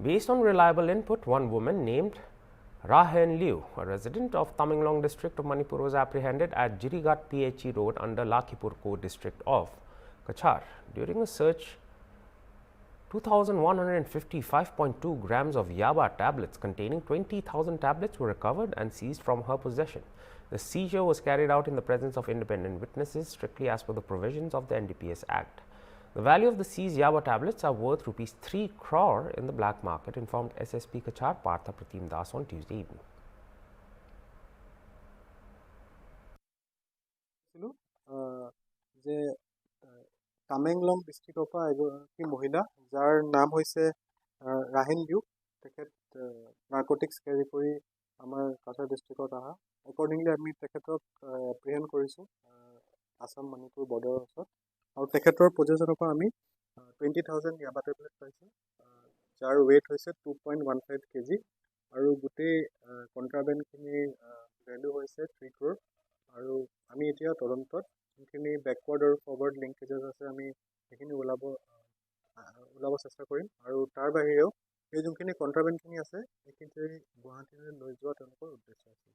Based on reliable input, one woman named Ra Hen Liu, a resident of Tamenglong district of Manipur, was apprehended at Jirigat PHE Road under Lakhipur Core district of Kachar. During a search, 2,155.2 grams of Yaba tablets containing 20,000 tablets were recovered and seized from her possession. The seizure was carried out in the presence of independent witnesses, strictly as per the provisions of the NDPS Act. The value of the seized Yaba tablets are worth rupees 3 crore in the black market, informed SSP Kachar Partha Pratim Das on Tuesday evening. যে টামেংলং ডিষ্ট্ৰিক্টৰ পৰা এগৰাকী মহিলা যাৰ নাম হৈছে ৰাহিন Liu, তেখেত narcotics carry কৰি আমাৰ কাছাৰ ডিষ্ট্ৰিক্টত অহা। একৰ্ডিংলি আমি তেখেতক এপ্ৰিহেণ্ড কৰিছোঁ আছাম মণিপুৰ বৰ্ডাৰৰ ওচৰত, আৰু তেখেতৰ পজিশ্যনৰ পৰা আমি 20,000 য়াবা টেবলেট পাইছোঁ, যাৰ ৱেইট হৈছে 2.15 kg, আৰু গোটেই কণ্ট্ৰাবেণ্ডখিনিৰ ভেলু হৈছে 3 crore। আৰু আমি এতিয়া তদন্তত যোনখিনি বেকৱাৰ্ড আৰু ফৰৱাৰ্ড লিংকেজেছ আছে আমি সেইখিনি ওলাব চেষ্টা কৰিম, আৰু তাৰ বাহিৰেও সেই যোনখিনি কণ্ট্ৰাবেণ্ডখিনি আছে সেইখিনি গুৱাহাটীলৈ লৈ যোৱা তেওঁলোকৰ উদ্দেশ্য আছে।